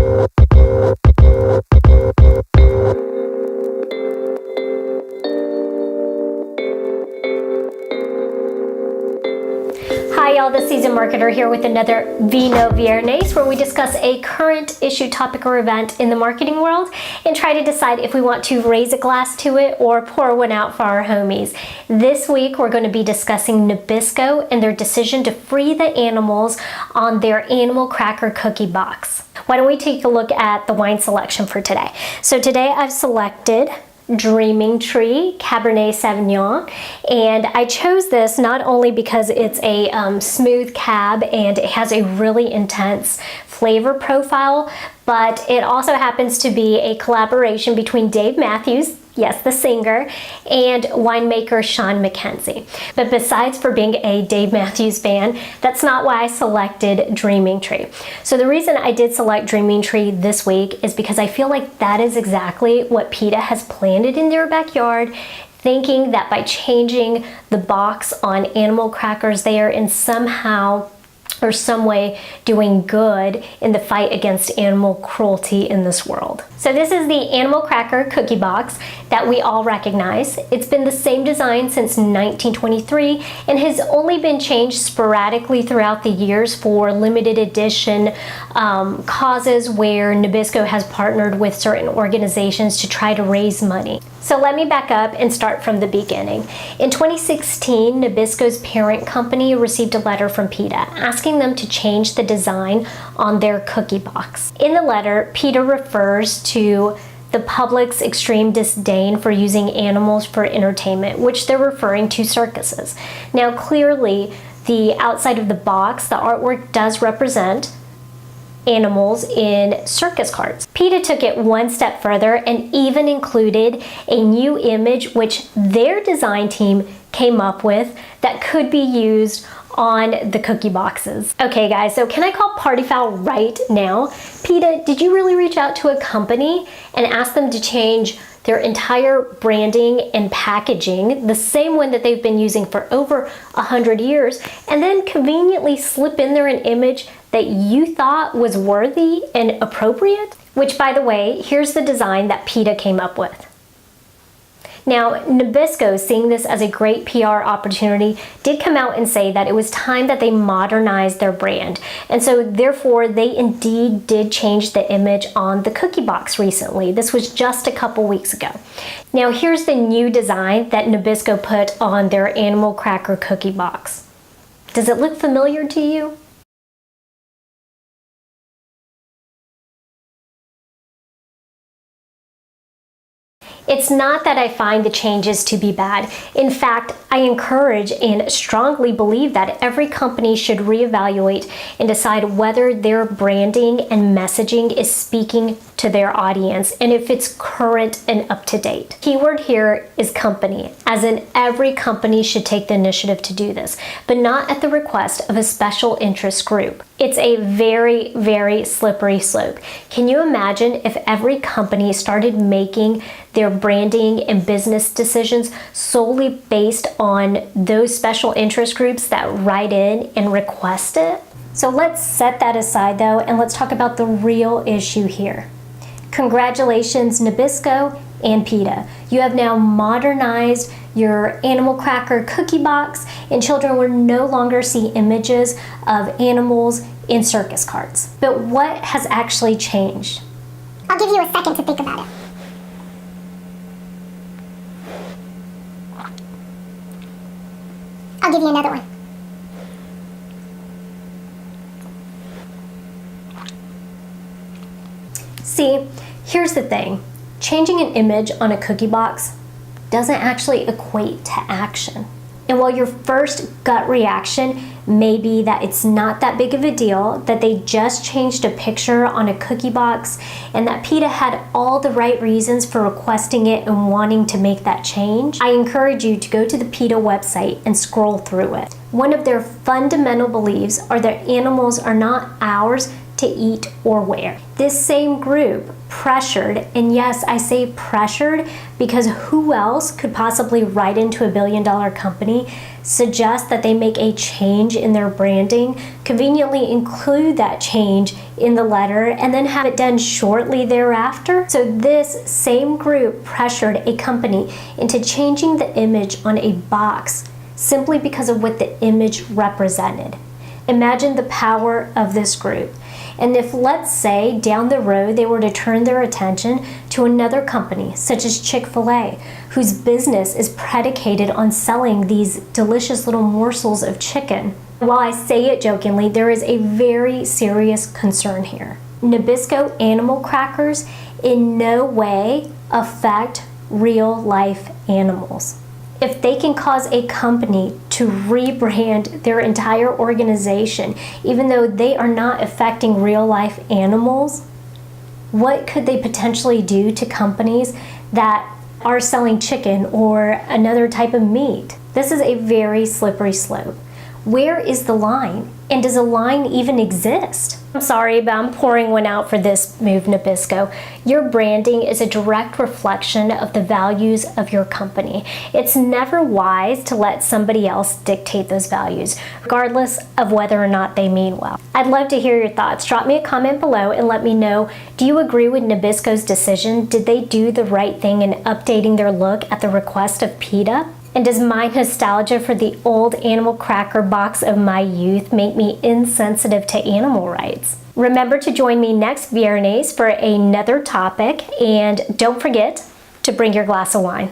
Hi y'all, the Seasoned Marketer here with another Vino Viernes, where we discuss a current issue, topic, or event in the marketing world and try to decide if we want to raise a glass to it or pour one out for our homies. This week we're going to be discussing Nabisco and their decision to free the animals on their animal cracker cookie box. Why don't we take a look at the wine selection for today? So today I've selected Dreaming Tree Cabernet Sauvignon, and I chose this not only because it's a smooth cab and it has a really intense flavor profile, but it also happens to be a collaboration between Dave Matthews, yes, the singer, and winemaker Sean McKenzie. But besides for being a Dave Matthews fan, that's not why I selected Dreaming Tree. So the reason I did select Dreaming Tree this week is because I feel like that is exactly what PETA has planted in their backyard, thinking that by changing the box on animal crackers, they are in somehow or some way doing good in the fight against animal cruelty in this world. So this is the animal cracker cookie box that we all recognize. It's been the same design since 1923 and has only been changed sporadically throughout the years for limited edition causes where Nabisco has partnered with certain organizations to try to raise money. So let me back up and start from the beginning. In 2016, Nabisco's parent company received a letter from PETA asking them to change the design on their cookie box. In the letter, PETA refers to the public's extreme disdain for using animals for entertainment, which they're referring to circuses. Now, clearly, the outside of the box, the artwork does represent animals in circus carts. PETA took it one step further and even included a new image which their design team came up with that could be used on the cookie boxes. Okay guys, so can I call party foul right now? PETA, did you really reach out to a company and ask them to change their entire branding and packaging, the same one that they've been using for over 100 years, and then conveniently slip in there an image that you thought was worthy and appropriate? Which, by the way, here's the design that PETA came up with. Now, Nabisco, seeing this as a great PR opportunity, did come out and say that it was time that they modernized their brand. And so therefore, they indeed did change the image on the cookie box recently. This was just a couple weeks ago. Now, here's the new design that Nabisco put on their animal cracker cookie box. Does it look familiar to you? It's not that I find the changes to be bad. In fact, I encourage and strongly believe that every company should reevaluate and decide whether their branding and messaging is speaking to their audience and if it's current and up to date. Keyword here is company, as in every company should take the initiative to do this, but not at the request of a special interest group. It's a very, very slippery slope. Can you imagine if every company started making their branding and business decisions solely based on those special interest groups that write in and request it? So let's set that aside though, and let's talk about the real issue here. Congratulations, Nabisco and PETA. You have now modernized your animal cracker cookie box, and children will no longer see images of animals in circus carts. But what has actually changed? I'll give you a second to think about it. I'll give you another one. See, here's the thing. Changing an image on a cookie box doesn't actually equate to action. And while your first gut reaction may be that it's not that big of a deal, that they just changed a picture on a cookie box, and that PETA had all the right reasons for requesting it and wanting to make that change, I encourage you to go to the PETA website and scroll through it. One of their fundamental beliefs are that animals are not ours to eat or wear. This same group pressured, and yes, I say pressured because who else could possibly write into a billion-dollar company, suggest that they make a change in their branding, conveniently include that change in the letter, and then have it done shortly thereafter? So this same group pressured a company into changing the image on a box simply because of what the image represented. Imagine the power of this group. And if, let's say, down the road they were to turn their attention to another company, such as Chick-fil-A, whose business is predicated on selling these delicious little morsels of chicken. While I say it jokingly, there is a very serious concern here. Nabisco animal crackers in no way affect real-life animals. If they can cause a company to rebrand their entire organization, even though they are not affecting real-life animals, what could they potentially do to companies that are selling chicken or another type of meat? This is a very slippery slope. Where is the line? And does a line even exist? I'm sorry, but I'm pouring one out for this move, Nabisco. Your branding is a direct reflection of the values of your company. It's never wise to let somebody else dictate those values, regardless of whether or not they mean well. I'd love to hear your thoughts. Drop me a comment below and let me know, do you agree with Nabisco's decision? Did they do the right thing in updating their look at the request of PETA? And does my nostalgia for the old animal cracker box of my youth make me insensitive to animal rights? Remember to join me next Viernes for another topic, and don't forget to bring your glass of wine.